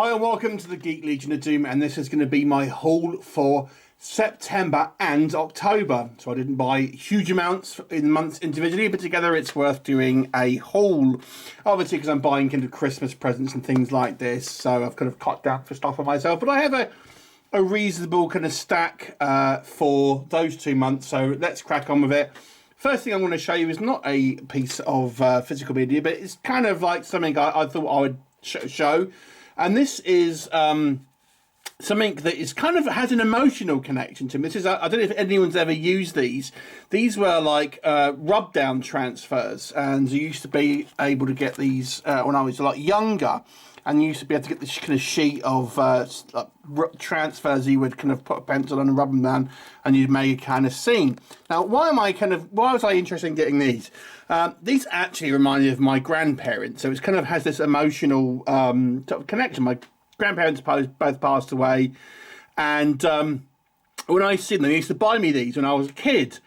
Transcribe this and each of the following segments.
Hi and welcome to the Geek Legion of Doom, and this is going to be my haul for September and October. So I didn't buy huge amounts in months individually, but together it's worth doing a haul. Obviously because I'm buying kind of Christmas presents and things like this, so I've kind of cut down for stuff for myself. But I have a reasonable kind of stack for those 2 months, so let's crack on with it. First thing I'm going to show you is not a piece of physical media, but it's kind of like something I thought I would show. And this is something that is kind of has an emotional connection to me. This is, I don't know if anyone's ever used these. These were like rub down transfers, and you used to be able to get these when I was a lot younger. And you used to be able to get this kind of sheet of transfers. You would kind of put a pencil on and rub them down, and you'd make a kind of scene. Now, why was I interested in getting these? These actually remind me of my grandparents, so it kind of has this emotional sort of connection. My grandparents both passed away, and when I see them, they used to buy me these when I was a kid.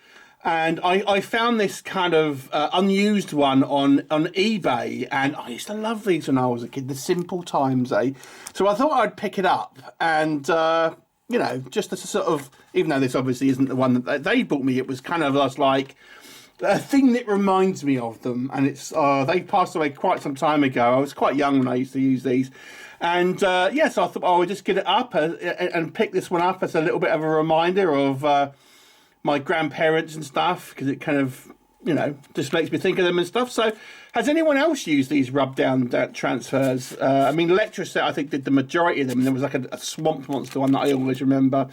And I found this kind of unused one on eBay, and I used to love these when I was a kid, the simple times, eh? So I thought I'd pick it up, and, you know, just as a sort of, even though this obviously isn't the one that they bought me, it was kind of just like a thing that reminds me of them. And it's, they passed away quite some time ago. I was quite young when I used to use these. And, yeah, so I thought, oh, I'll just get it up and pick this one up as a little bit of a reminder of my grandparents and stuff, because it kind of, you know, just makes me think of them and stuff. So has anyone else used these rub down transfers? I mean, Electroset, I think, did the majority of them, and there was like a Swamp Monster one that I always remember.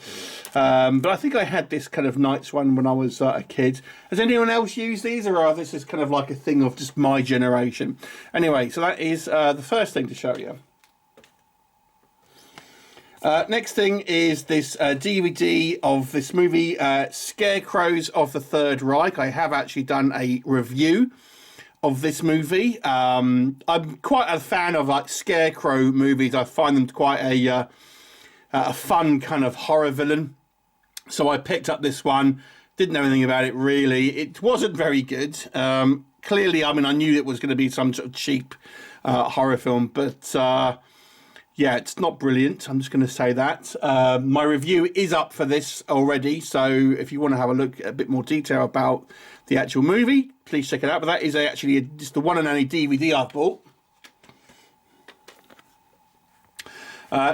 But I think I had this kind of Knights one when I was a kid. Has anyone else used these, or this is kind of like a thing of just my generation? Anyway, so that is the first thing to show you. Next thing is this DVD of this movie, Scarecrows of the Third Reich. I have actually done a review of this movie. I'm quite a fan of like Scarecrow movies. I find them quite a fun kind of horror villain. So I picked up this one. Didn't know anything about it really. It wasn't very good. Clearly, I mean, I knew it was going to be some sort of cheap horror film, but yeah, it's not brilliant. I'm just going to say that. My review is up for this already, so if you want to have a look at a bit more detail about the actual movie, please check it out. But that is actually just the one and only DVD I've bought.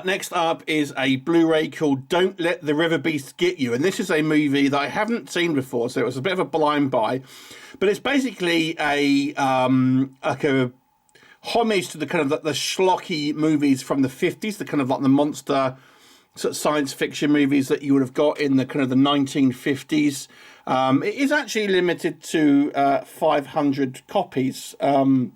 Next up is a Blu-ray called Don't Let the River Beast Get You. And this is a movie that I haven't seen before, so it was a bit of a blind buy. But it's basically like a homage to the kind of the schlocky movies from the 50s, the kind of like the monster sort of science fiction movies that you would have got in the kind of the 1950s. It is actually limited to 500 copies. And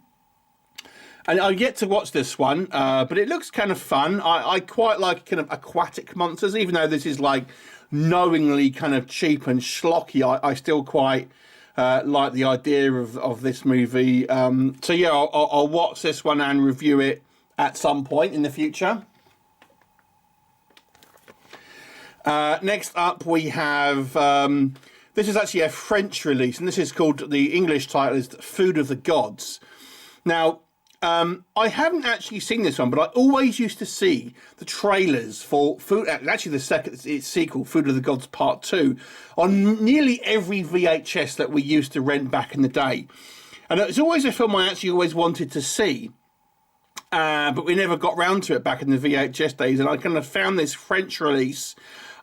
I've yet to watch this one, but it looks kind of fun. I quite like kind of aquatic monsters, even though this is like knowingly kind of cheap and schlocky. I still quite like the idea of this movie. So yeah, I'll watch this one and review it at some point in the future. Next up we have, this is actually a French release, and this is called, the English title is Food of the Gods. Now, I haven't actually seen this one, but I always used to see the trailers for Food, actually the second sequel, Food of the Gods Part 2, on nearly every VHS that we used to rent back in the day. And it's always a film I actually always wanted to see, but we never got round to it back in the VHS days. And I kind of found this French release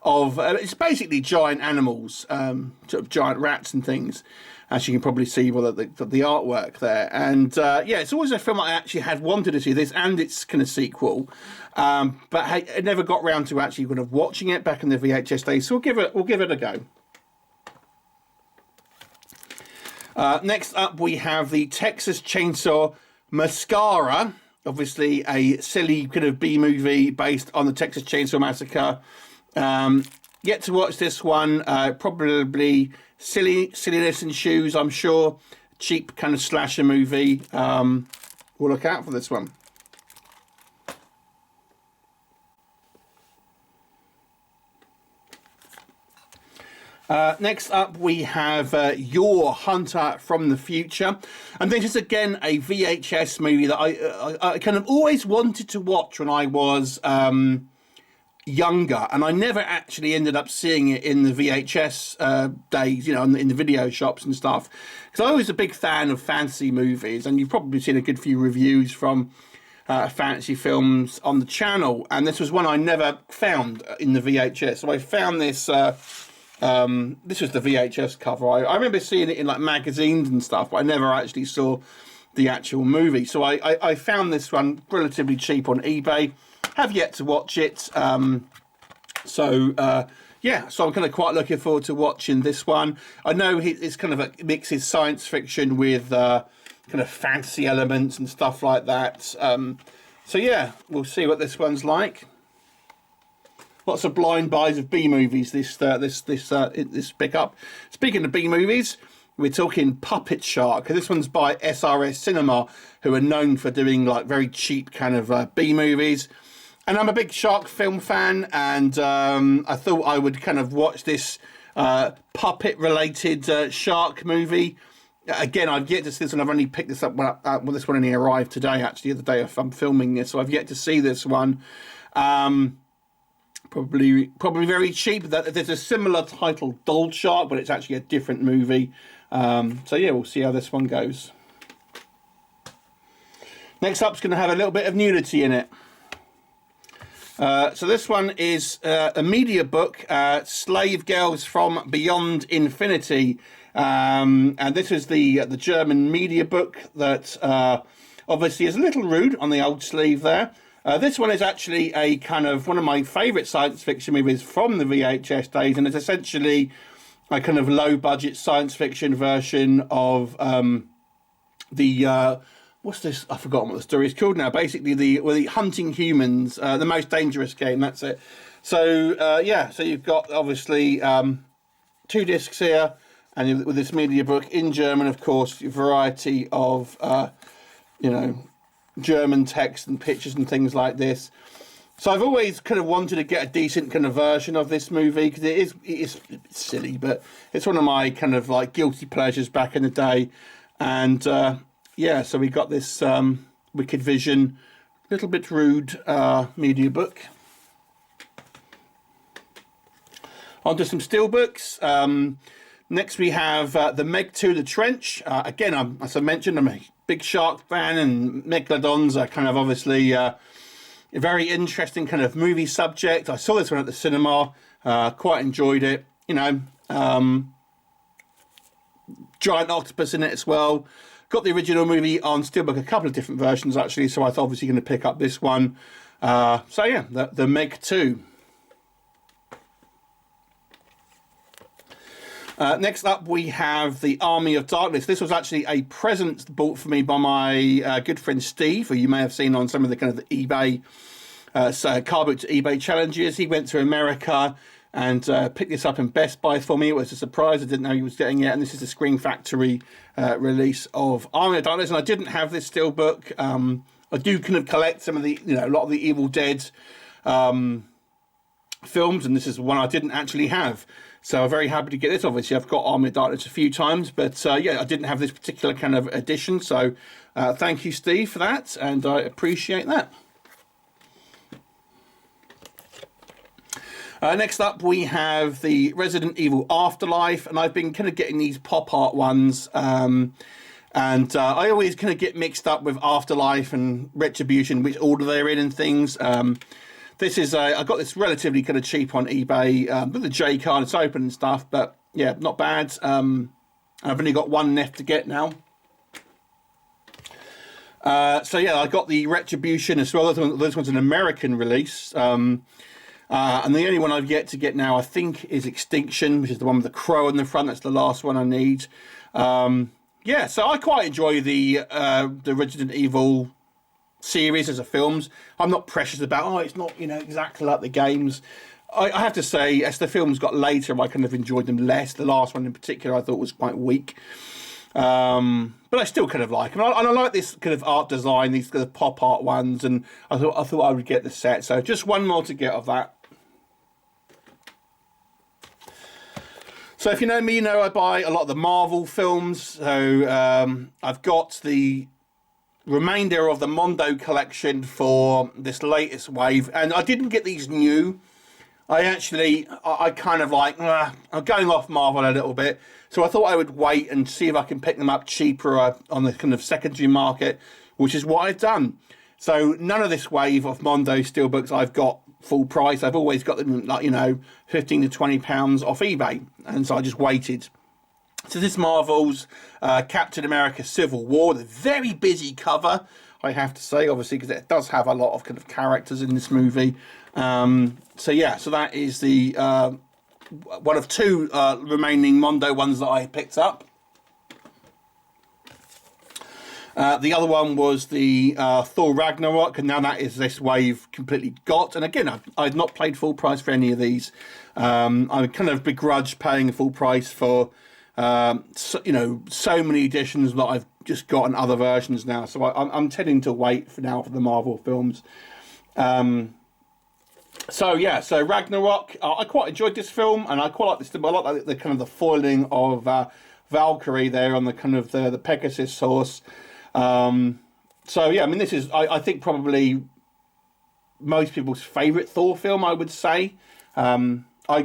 of, it's basically giant animals, sort of giant rats and things. As you can probably see, well, the artwork there. And yeah, it's always a film I actually had wanted to see, this and its kind of sequel. But I never got round to actually kind of watching it back in the VHS days. So we'll give it a go. Next up, we have the Texas Chainsaw Massacre. Obviously, a silly kind of B movie based on the Texas Chainsaw Massacre. Yet to watch this one, probably silliness ensues, I'm sure. Cheap kind of slasher movie. We'll look out for this one. Next up, we have Your Hunter from the Future. And this is, again, a VHS movie that I kind of always wanted to watch when I was younger. And I never actually ended up seeing it in the VHS days, you know, in the video shops and stuff. Because I was a big fan of fantasy movies. And you've probably seen a good few reviews from fantasy films on the channel. And this was one I never found in the VHS. So I found this... this was the VHS cover. I remember seeing it in like magazines and stuff, but I never actually saw the actual movie. So I found this one relatively cheap on eBay. Have yet to watch it. Yeah, so I'm kind of quite looking forward to watching this one. I know it's kind of mixes science fiction with kind of fantasy elements and stuff like that. So yeah, we'll see what this one's like. Lots of blind buys of B movies. This pickup. Speaking of B movies, we're talking Puppet Shark. This one's by SRS Cinema, who are known for doing like very cheap kind of B movies. And I'm a big shark film fan, and I thought I would kind of watch this puppet related shark movie. Again, I've yet to see this one. I've only picked this up well, this one only arrived today, actually, the day I'm filming this, so I've yet to see this one. Probably very cheap. There's a similar title, Doll Shark, but it's actually a different movie. So yeah, we'll see how this one goes. Next up's going to have a little bit of nudity in it. So this one is a Mediabook, Slave Girls from Beyond Infinity. And this is the German Mediabook that obviously is a little rude on the old sleeve there. This one is actually a kind of one of my favourite science fiction movies from the VHS days, and it's essentially a kind of low-budget science fiction version of what's this? I've forgotten what the story is called now. Basically, the Hunting Humans, the Most Dangerous Game. That's it. So yeah, so you've got obviously 2 discs here, and with this media book in German, of course, a variety of you know, German text and pictures and things like this. So I've always kind of wanted to get a decent kind of version of this movie, because it is silly, but it's one of my kind of like guilty pleasures back in the day. And yeah, so we got this Wicked Vision, little bit rude media book. On to some Steelbooks. Next we have the Meg 2, The Trench. Again, as I mentioned, I'm a big shark fan, and Megalodons are kind of obviously a very interesting kind of movie subject. I saw this one at the cinema, quite enjoyed it. You know, giant octopus in it as well. Got the original movie on Steelbook, a couple of different versions actually, so I was obviously going to pick up this one. So yeah, the Meg 2. Next up, we have the Army of Darkness. This was actually a present bought for me by my good friend Steve, who you may have seen on some of the kind of the eBay, car boot to eBay challenges. He went to America and picked this up in Best Buy for me. It was a surprise. I didn't know he was getting it. And this is the Screen Factory release of Army of Darkness. And I didn't have this Steelbook. I do kind of collect some of the, you know, a lot of the Evil Dead films, and this is one I didn't actually have. So I'm very happy to get this. Obviously, I've got Army of Darkness a few times, but yeah, I didn't have this particular kind of edition. So thank you, Steve, for that, and I appreciate that. Next up, we have the Resident Evil Afterlife, and I've been kind of getting these pop art ones, and I always kind of get mixed up with Afterlife and Retribution, which order they're in and things. This is I got this relatively kind of cheap on eBay with the J card. It's open and stuff, but yeah, not bad. I've only got one left to get now. So yeah, I got the Retribution as well. This one's an American release, and the only one I've yet to get now, I think, is Extinction, which is the one with the crow on the front. That's the last one I need. Yeah, so I quite enjoy the Resident Evil series as a films. I'm not precious about, it's not, you know, exactly like the games. I have to say, as the films got later, I kind of enjoyed them less. The last one in particular I thought was quite weak, but I still kind of like them. And I like this kind of art design, these kind of pop art ones, and I thought I would get the set. So just one more to get of that. So if you know me, you know I buy a lot of the Marvel films. So I've got the remainder of the Mondo collection for this latest wave, and I didn't get these new. I kind of like, I'm going off Marvel a little bit, so I thought I would wait and see if I can pick them up cheaper on the kind of secondary market, which is what I've done. So none of this wave of Mondo Steelbooks I've got full price. I've always got them, like, you know, £15 to £20 off eBay, and so I just waited. So this is Marvel's Captain America Civil War, the very busy cover, I have to say, obviously, because it does have a lot of kind of characters in this movie. So yeah, so that is the one of two remaining Mondo ones that I picked up. The other one was the Thor Ragnarok, and now that is this wave completely got. And again, I've not paid full price for any of these. I kind of begrudge paying full price for you know, so many editions that I've just gotten other versions now. So I'm tending to wait for now for the Marvel films. So yeah, so Ragnarok, I quite enjoyed this film, and I quite like this. I like the kind of the foiling of Valkyrie there on the kind of the Pegasus horse. So yeah, I mean, this is I think probably most people's favourite Thor film, I would say. I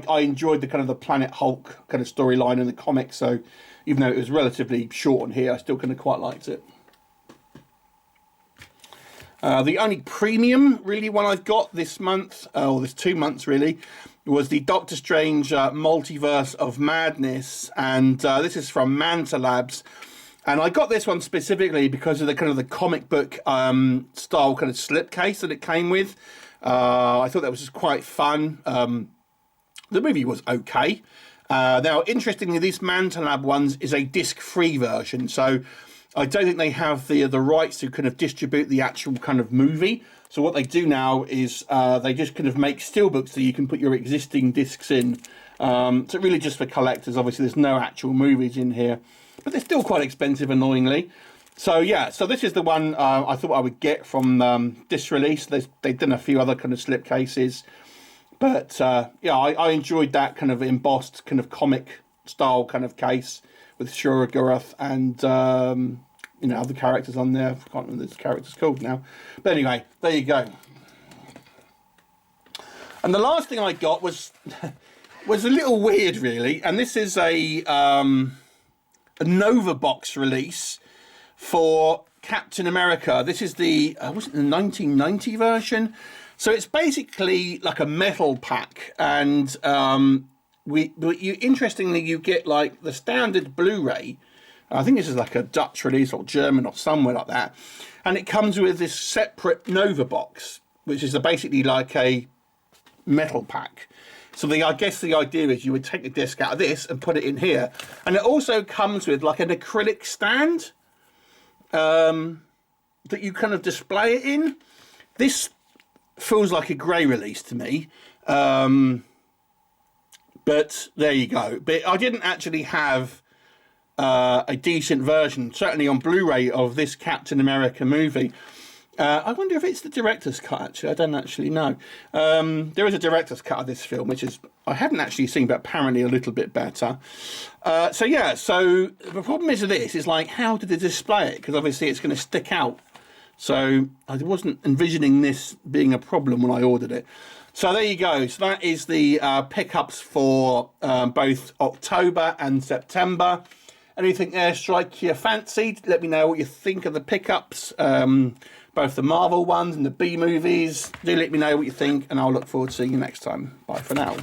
enjoyed the kind of the Planet Hulk kind of storyline in the comics, so even though it was relatively short on here, I still kind of quite liked it. The only premium really one I've got this month, or this 2 months really, was the Doctor Strange Multiverse of Madness, and this is from Manta Labs. And I got this one specifically because of the kind of the comic book style kind of slipcase that it came with. I thought that was just quite fun. The movie was okay. Now, interestingly, this Manta Lab ones is a disc-free version, so I don't think they have the rights to kind of distribute the actual kind of movie. So what they do now is they just kind of make steelbooks so you can put your existing discs in. So really just for collectors. Obviously, there's no actual movies in here, but they're still quite expensive, annoyingly. So yeah, so this is the one I thought I would get from this release. They've done a few other kind of slipcases. But yeah, I enjoyed that kind of embossed kind of comic style kind of case with Shura and you know, other characters on there. I can't remember this character's called now. But anyway, there you go. And the last thing I got was was a little weird, really. And this is a Nova box release for Captain America. This is the wasn't the 1990 version. So it's basically like a metal pack, and interestingly, you get like the standard Blu-ray. I think this is like a Dutch release or German or somewhere like that, and it comes with this separate Nova box, which is basically like a metal pack. So I guess the idea is you would take the disc out of this and put it in here, and it also comes with like an acrylic stand that you kind of display it in. This feels like a grey release to me, but there you go. But I didn't actually have a decent version, certainly on Blu-ray, of this Captain America movie. I wonder if it's the director's cut, actually. I don't actually know. There is a director's cut of this film, which is I haven't actually seen, but apparently a little bit better. So yeah, so the problem is with this is like, how did they display it? Because obviously it's going to stick out. So I wasn't envisioning this being a problem when I ordered it. So there you go. So that is the pickups for both October and September. Anything there strike your fancy? Let me know what you think of the pickups, both the Marvel ones and the B movies. Do let me know what you think, and I'll look forward to seeing you next time. Bye for now.